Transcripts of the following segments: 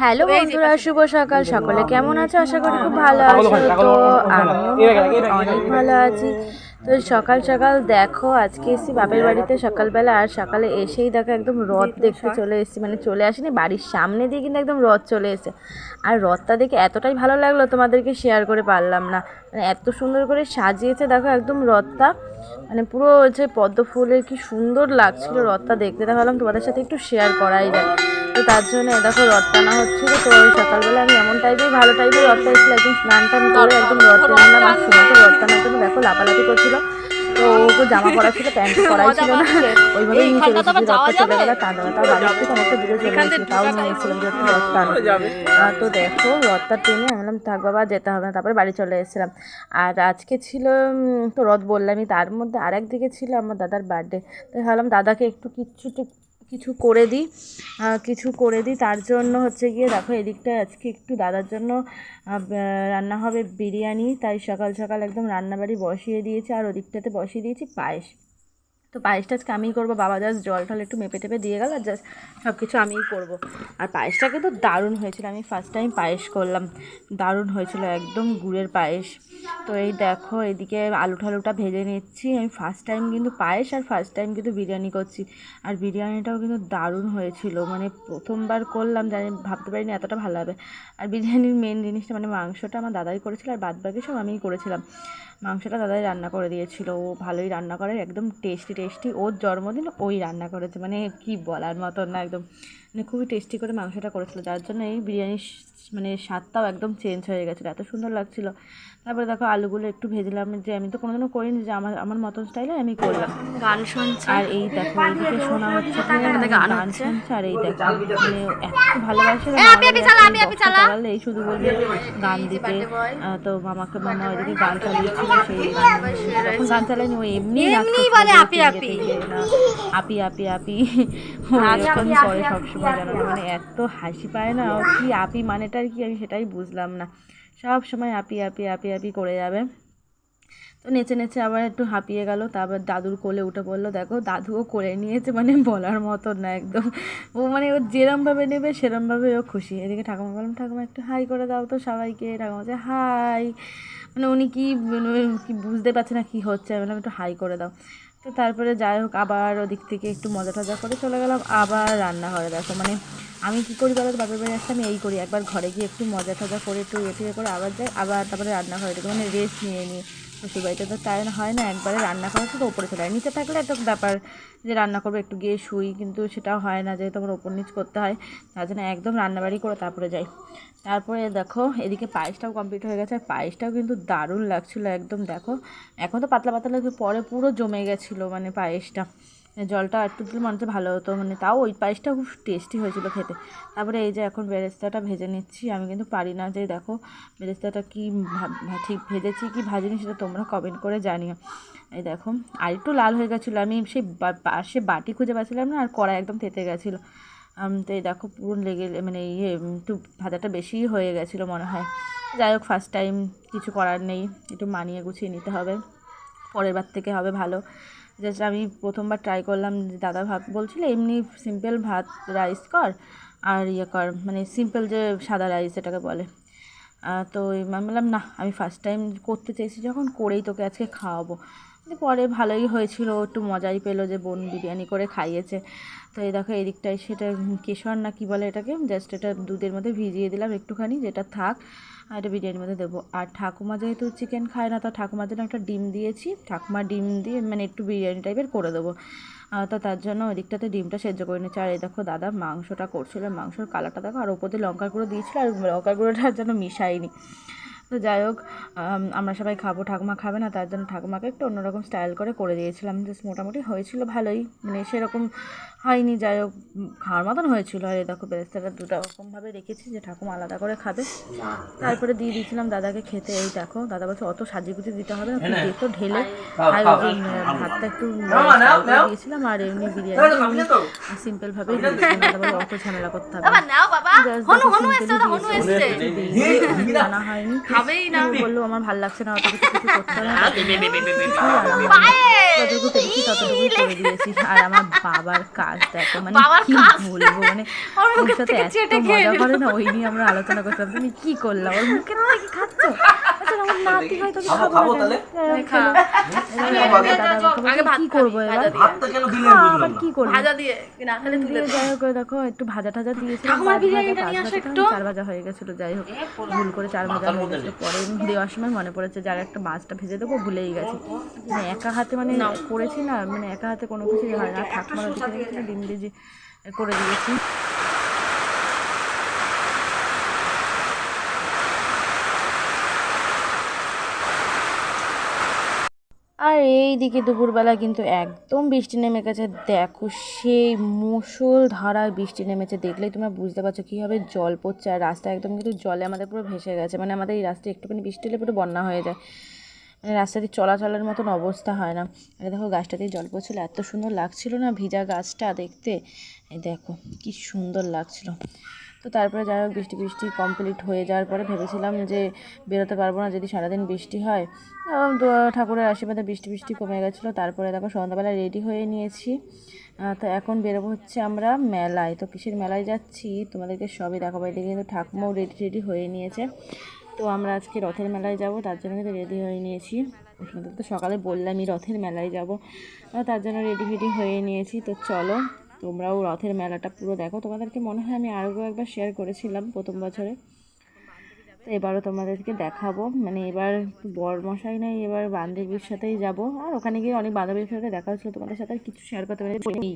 Hello বন্ধুরা, শুভ সকাল। সকলে কেমন আছো? আশা করি খুব ভালো আছো। তো আমিও অনেক ভালো আছি। তো সকাল সকাল দেখো, আজকে এসেছি বাপের বাড়িতে সকালবেলা। আর সকালে এসেই দেখো একদম রথ দেখতে চলে এসেছি, মানে চলে আসেনি, বাড়ির সামনে দিয়ে কিন্তু একদম রথ চলে এসেছে। আর রথটা দেখে এতটাই ভালো লাগলো, তোমাদেরকে শেয়ার করে পারলাম না। মানে এত সুন্দর করে সাজিয়েছে দেখো একদম রথটা, মানে পুরো যে পদ্ম ফুলের কি সুন্দর লাগছিল রথটা দেখতে। ভাবলাম তোমাদের সাথে একটু শেয়ার করাই যায়। তো তার জন্য দেখো রথ টানা হচ্ছিলো। তো ওই সকালবেলা আমি এমন টাইপের ভালো টাইপের রথটা এসেছিল, একদম স্নান টান করে একদম রথ টেনে নিলাম। আর সময় তো রথ টানার জন্য দেখো লাপালাপি করছিল। তো ওকে জামা পরা ছিল, প্যান্ট পরাই ছিল না, ওইভাবেই নিয়ে চলে এসেছি। রথটা চলে গেলে টানা, তাও বাড়ির থেকে অনেকটা দূরে চলে এসেছিল, তাও নিয়ে এসেছিলাম যে একটু রথ টানো। তো দেখো রথটা টেনে আমি বললাম থাক বাবা, যেতে হবে না। তারপরে বাড়ি চলে এসেছিলাম। আর আজকে ছিল তো রথ বললামই, তার মধ্যে আরেকদিকে ছিল আমার দাদার বার্থডে। তো ভাবলাম দাদাকে একটু কিছু করে দিই। তার জন্য হচ্ছে গিয়ে দেখো এদিকটায় আজকে একটু দাদার জন্য রান্না হবে বিরিয়ানি। তাই সকাল সকাল একদম রান্নাবাড়ি বসিয়ে দিয়েছি। আর ওদিকটাতে বসিয়ে দিয়েছি পায়েস। তো পায়েসটা আজকে আমিই করবো। বাবা জাস্ট জল টল একটু মেপে টেপে দিয়ে গেল, আর জাস্ট সব কিছু আমিই করবো। আর পায়েসটা কিন্তু দারুণ হয়েছিল, আমি ফার্স্ট টাইম পায়েস করলাম, দারুণ হয়েছিল একদম গুড়ের পায়েস। তো এই দেখো এদিকে আলু ঠালুটা ভেজে নিচ্ছি। আমি ফার্স্ট টাইম কিন্তু পায়েস আর ফার্স্ট টাইম কিন্তু বিরিয়ানি করছি। আর বিরিয়ানিটাও কিন্তু দারুণ হয়েছিল, মানে প্রথমবার করলাম, জানি ভাবতে পারিনি এতটা ভালো হবে। আর বিরিয়ানির মেন জিনিসটা মানে মাংসটা আমার দাদাই করেছিল, আর বাদ বাকি সব আমিই করেছিলাম। মাংসটা দাদাই রান্না করে দিয়েছিল, ও ভালোই রান্না করে, একদম টেস্টি। ওর জন্মদিন ওই রান্না করেছে, মানে কি বলার মতন না, একদম মানে খুবই টেস্টি করে মাংসটা করেছিল। যার জন্য এই বিরিয়ানির মানে স্বাদটাও একদম চেঞ্জ হয়ে গেছিলো, এত সুন্দর লাগছিলো। তারপরে দেখো আলুগুলো একটু ভেজলাম, যে আমি তো কোনোদিনও করিনি, যে আমার মতন স্টাইলে আমি করলাম। গান শুনছে, আর এই দেখো এইদিকে শোনা হচ্ছে গান শুনছে। আর এই দেখো মানে এত ভালোবাসে চালালে এই শুধু বলবে গান দিতে। তো মামা ওইদিকে গান চালিয়েছিল, সেই যখন গান চালায়নি ও এমনি বলে আপি আপি আপি আপি আপি এরকম করে সবসময় জানানো, মানে এত হাসি পায় না। ও কি আপি মানেটা আর কি আমি সেটাই বুঝলাম না, সব সময় আপি আপি আপি আপি করে যাবে। তো নেচে নেচে আবার একটু হাঁপিয়ে গেল। তারপর দাদুর কোলে উঠে পড়লো, দেখো দাদুও কোলে নিয়েছে, মানে বলার মতো না একদম। ও মানে ও যেরমভাবে নেবে সেরমভাবে ও খুশি। এদিকে ঠাকুমা বললাম ঠাকুমা একটু হাই করে দাও তো সবাইকে। ঠাকুমা বলছে হাই, মানে উনি কি বুঝতে পারছে না কী হচ্ছে। আমি বললাম একটু হাই করে দাও। তো তারপরে যাই হোক আবার ওদিক থেকে একটু মজা টজা করে চলে গেলাম আবার রান্নাঘরে। দেখো মানে আমি কী করি বলো, বাপের বাড়ি আসলে আমি এই করি, একবার ঘরে গিয়ে একটু মজা টজা করে একটু ইয়ে করে আবার যাই, আবার তারপরে রান্নাঘরে থেকে মানে রেস্ট নিয়ে শ্বশুর বাড়িতে তো তাই হয় না, একবারে রান্না করা তো ওপরে চলে যায়। নিচে থাকলে একটা ব্যাপার যে রান্না করবো একটু গিয়ে শুই, কিন্তু সেটাও হয় না, যেহেতু আমার ওপর নিচ করতে হয়। তার জন্য একদম রান্নাবাড়ি করে তারপরে যাই। তারপরে দেখো এদিকে পায়েসটাও কমপ্লিট হয়ে গেছে। আর পায়েসটাও কিন্তু দারুণ লাগছিলো একদম। দেখো এখন তো পাতলা পাতলা লাগছে, পরে পুরো জমে গেছিলো মানে পায়েসটা, জলটা একটু দিলে মনে হচ্ছে ভালো হতো, মানে তাও ওই পায়েসটা খুব টেস্টি হয়েছিল খেতে। তারপরে এই যে এখন বেরেস্তাটা ভেজে নিচ্ছি। আমি কিন্তু পারি না, যে দেখো বেরেস্তাটা কি ঠিক ভেজেছি কি ভাজিনি সেটা তোমরা কমেন্ট করে জানিও। এই দেখো আর একটু লাল হয়ে গেছিলো, আমি সেই পাশে বাটি খুঁজে পাচ্ছিলাম না, আর কড়াই একদম তেতে গেছিলো। তো এই দেখো পুরো লেগে মানে একটু ভাজাটা বেশিই হয়ে গেছিলো মনে হয়। যাই হোক ফার্স্ট টাইম, কিছু করার নেই, একটু মানিয়ে গুছিয়ে নিতে হবে, পরের বার থেকে হবে ভালো। জাস্ট আমি প্রথমবার ট্রাই করলাম, যে দাদা বলছিল এমনি সিম্পল ভাত রাইস কর, আর ইয়ে কর মানে সিম্পল যে সাদা রাইস এটাকে বলে। তো আমি বললাম না, আমি ফার্স্ট টাইম করতে চাইছি যখন, করেই তোকে আজকে খাওয়াবো। পরে ভালোই হয়েছিল, একটু মজাই পেলো যে বোন বিরিয়ানি করে খাইয়েছে। তো এই দেখো এদিকটায় সেটা কেশর না কি বলে এটাকে, জাস্ট এটা দুধের মধ্যে ভিজিয়ে দিলাম একটুখানি, যেটা থাক, আর এটা বিরিয়ানির মধ্যে দেবো। আর ঠাকুমা যেহেতু চিকেন খায় না, তো ঠাকুমার জন্য একটা ডিম দিয়েছি, ঠাকুমা ডিম দিয়ে মানে একটু বিরিয়ানি টাইপের করে দেবো। তো তার জন্য ওই দিকটাতে ডিমটা সেদ্ধ করে নিচ্ছে। আর এই দেখো দাদা মাংসটা করছিল, মাংসর কালারটা দেখো, আর ওপর দিয়ে লঙ্কার গুঁড়ো দিয়েছিলো, আর লঙ্কার গুঁড়োটা যেন মিশাইনি। তো যাই হোক আমরা সবাই খাবো, ঠাকুমা খাবে না, তার জন্য ঠাকুমাকে একটু অন্যরকম স্টাইল করে দিয়েছিলাম। জাস্ট মোটামুটি হয়েছিল ভালোই, মানে সেরকম হয়নি, যাই হোক খাওয়ার মতন হয়েছিল। আর এই দেখো বেরেস্তাটা দুটো রকমভাবে রেখেছি, যে ঠাকুমা আলাদা করে খাবে। তারপরে দিয়ে দিয়েছিলাম দাদাকে খেতে। এই দেখো দাদা বলছে অত সাজিয়ে দিতে হবে না, তুই দিয়ে তো ঢেলে। আর ভাতটা একটু দিয়েছিলাম, আর এমনি বিরিয়ানি সিম্পলভাবেই দিয়েছিলাম। দাদা বলে অত ঝামেলা করতে হবে না, জানা হয়নি। যাবেই না। বললো আমার ভালো লাগছে না, অত কিছু কিছু করতে হবে না, যতটুকু পেরেছি ততটুকুই করে দিয়েছি। আর আমার বাবার কাজ দেখো, মানে কি বলবো, মানে ওর সাথে এত মজা করে না, ওই নিয়ে আমরা আলোচনা করতাম তুমি কি করলাম, ওর মুখে না কি খাচ্ছ, আচ্ছা আমার নাতি হয়তো খাবো কি করবো এবার, আবার কি করবো ভাজা দিয়ে না খেলে তুলে যাই হোক দেখো একটু ভাজা টাজা দিয়েছিলাম, 4 ভাজা হয়ে গেছিলো, যাই হোক ভুল করে 4 ভাজা হয়ে গেছিলো। পরে দেওয়ার সময় মনে পড়েছে যে আর একটা মাছটা ভেজে দেবো, ভুলেই গেছি, মানে একা হাতে মানে করেছি না, মানে একা হাতে কোনো কিছু হয় না, ঠাকুমার দিকে ডিম ভেজে করে দিয়েছি। আর এইদিকে দুপুরবেলা কিন্তু একদম বৃষ্টি নেমে গেছে, দেখো সেই মুষলধারায় বৃষ্টি নেমেছে, দেখলেই তোমরা বুঝতে পারছো কীভাবে জল পড়ছে, আর রাস্তা একদম কিন্তু জলে আমাদের পুরো ভেসে গেছে, মানে আমাদের এই রাস্তায় একটুখানি বৃষ্টি হলে পুরো বন্যা হয়ে যায়, মানে রাস্তা দিয়ে চলাচলের মতন অবস্থা হয় না। আর দেখো গাছটাতেই জল পড়ছিলো, এত সুন্দর লাগছিল না ভিজা গাছটা দেখতে, এই দেখো কি সুন্দর লাগছিল। তো তারপরে যাই হোক বৃষ্টি কমপ্লিট হয়ে যাওয়ার পরে ভেবেছিলাম যে বেরোতে পারবো না যদি সারাদিন বৃষ্টি হয়, ঠাকুরের আশীর্বাদে বৃষ্টি কমে গেছিলো। তারপরে দেখো সন্ধ্যাবেলা রেডি হয়ে নিয়েছি, তো এখন বেরোবো হচ্ছে আমরা মেলায়। তো কিসের মেলায় যাচ্ছি তোমাদেরকে সবই দেখাবো, এদিকে কিন্তু ঠাকুমাও রেডি হয়ে নিয়েছে। তো আমরা আজকে রথের মেলায় যাব, তার জন্য কিন্তু রেডি হয়ে নিয়েছি, তো সকালে বললামই রথের মেলায় যাব, তার জন্য রেডি হয়ে নিয়েছি। তো চলো তোমরাও রথের মেলাটা পুরো দেখো, তোমাদেরকে মনে হয় আমি আরও একবার শেয়ার করেছিলাম প্রথম বছরে, তো এবারও তোমাদেরকে দেখাবো, মানে এবার বরমশাই নাই, এবার বান্ধবীর সাথেই যাব, আর ওখানে গিয়ে অনেক বান্ধবীর সাথে দেখা হচ্ছিলো, তোমাদের সাথে আর কিছু শেয়ার করতে পারিনি,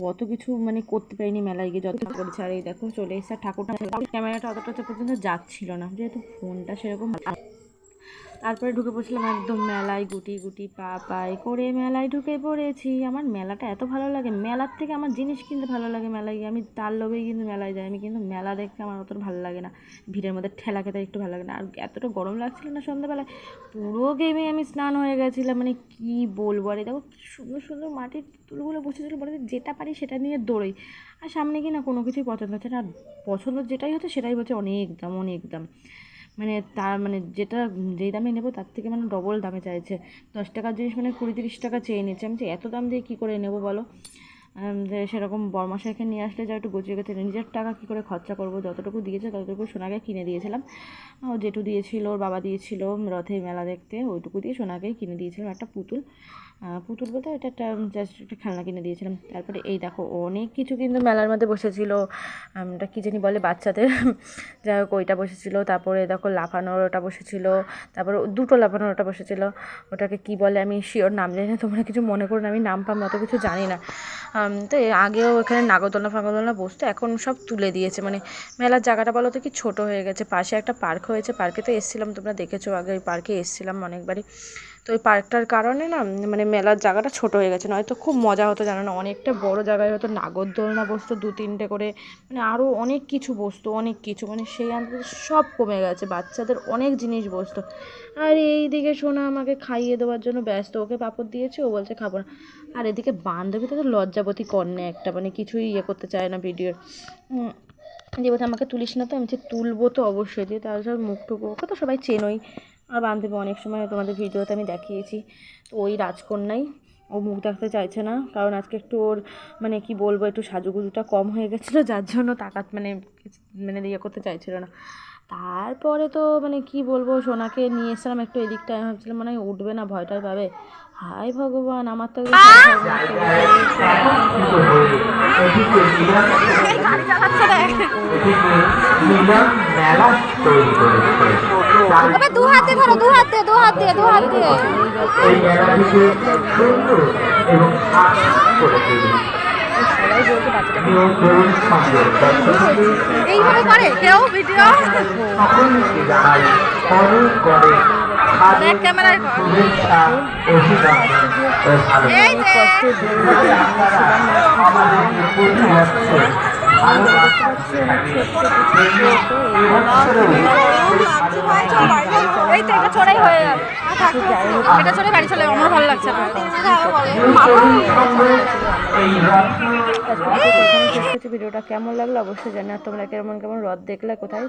অত কিছু মানে করতে পারিনি মেলায় গিয়ে যত করেছে। আর এই দেখো চলে এসে ঠাকুরটা, ক্যামেরাটা অতটা পর্যন্ত যাচ্ছিল না যেহেতু ফোনটা সেরকম। তারপরে ঢুকে পড়ছিলাম একদম মেলায়, গুটি পা পাই করে মেলায় ঢুকে পড়েছি। আমার মেলাটা এত ভালো লাগে, মেলার থেকে আমার জিনিস কিনতে ভালো লাগে মেলায় গিয়ে, আমি তার লোভেই কিন্তু মেলায় যাই, আমি কিন্তু মেলা দেখতে আমার অতটা ভালো লাগে না, ভিড়ের মধ্যে ঠেলা খেতে একটু ভালো লাগে না। আর এতটা গরম লাগছিল না সন্ধ্যাবেলায়, পুরো গেমে আমি স্নান হয়ে গেছিলাম, মানে কি বলবো। আর দেখো সুন্দর সুন্দর মাটির পুতুলগুলো বসেছিল, বলে যেটা পারি সেটা নিয়ে দৌড়ই, আর সামনে কি না কোনো কিছুই পছন্দ হচ্ছে না, আর পছন্দ যেটাই হচ্ছে সেটাই বলছে অনেক দাম, মানে তার মানে যেই দামে নেবো তার থেকে মানে ডবল দামে চাইছে, 10 টাকার জিনিস মানে 20-30 টাকা চেয়ে নিচ্ছে। আমি এত দাম দিয়ে কী করে নেবো বলো, যে সেরকম বরমাশাইকে নিয়ে আসলে যা একটু গুছিয়ে গেছে, নিজের টাকা কী করে খরচা করবো, যতটুকু দিয়েছে ততটুকু সোনাকে কিনে দিয়েছিলাম, ও যেটু দিয়েছিল ওর বাবা দিয়েছিল রথে মেলা দেখতে, ওইটুকু দিয়ে সোনাকেই কিনে দিয়েছিলাম একটা পুতুল বলতে এটা জাস্ট একটা খেলনা কিনে দিয়েছিলাম। তারপরে এই দেখো অনেক কিছু কিন্তু মেলার মধ্যে বসেছিল, ওটা কী জানি বলে বাচ্চাদের, যাই হোক ওইটা বসেছিল। তারপরে দেখো লাফানোর ওটা বসেছিল, তারপরে 2টো লাফানোর ওটা বসেছিল, ওটাকে কি বলে আমি শিওর নাম জানি না, তোমরা কিছু মনে করো না, আমি নাম পাম অত কিছু জানি না। তো আগেও এখানে নাগরদোলনা বসতো, এখন সব তুলে দিয়েছে, মানে মেলার জায়গাটা বলো তো কি ছোট হয়ে গেছে। পাশে একটা পার্ক হয়েছে, পার্কে তো এসেছিলাম, তোমরা দেখেছো আগে, ওই পার্কে এসেছিলাম অনেকবারই। তো ওই পার্কটার কারণে না মানে মেলার জায়গাটা ছোট হয়ে গেছে, নয়তো খুব মজা হতো জানো না, অনেকটা বড় জায়গায় হতো, নাগরদোলনা বসতো 2-3টে করে, মানে আরও অনেক কিছু বসতো, অনেক কিছু, মানে সেই আনতে সব কমে গেছে, বাচ্চাদের অনেক জিনিস বসতো। আর এই দিকে সোনা আমাকে খাইয়ে দেওয়ার জন্য ব্যস্ত, ওকে পাপড় দিয়েছে, ও বলছে খাবো না। আর এদিকে বান্ধবী তো লজ্জাবতী কন্যা একটা, মানে কিছুই করতে চায় না ভিডিওর, যে বলছে আমাকে তুলিস না, তো আমি তুলবো তো অবশ্যই, দিয়ে তার সব মুখটুকু, ওকে তো সবাই চেনই, আর বান্ধবী অনেক সময় তোমাদের ভিডিওতে আমি দেখিয়েছি। তো ওই রাজকন্যাই, ও মুখ দেখতে চাইছে না, কারণ আজকে একটু ওর মানে কি বলবো একটু সাজুগুজুটা কম হয়ে গেছিলো, যার জন্য মানে করতে চাইছিল না। তারপরে তো মানে কি বলবো, সোনাকে নিয়ে এসেছিলাম একটু এদিকটা, আমি ভাবছিলাম মানে উঠবে না, ভয়টাই পাবে, হাই ভগবান, আমার তো দু হাত দিয়ে ধরো, দু হাত দিয়ে সবাই বলছে বাচ্চাটাকে এইভাবে করে কেউ ভিডিও, দেখ ক্যামেরায় কর, এই যে এই তো এটা ছড়াই হয়ে যাবে, এটা ছড়াই বাড়ি চলে, আমার ভালো লাগছে না। ভিডিওটা কেমন লাগলো অবশ্যই জানি, আর তোমরা কেমন রথ দেখলে কোথায়।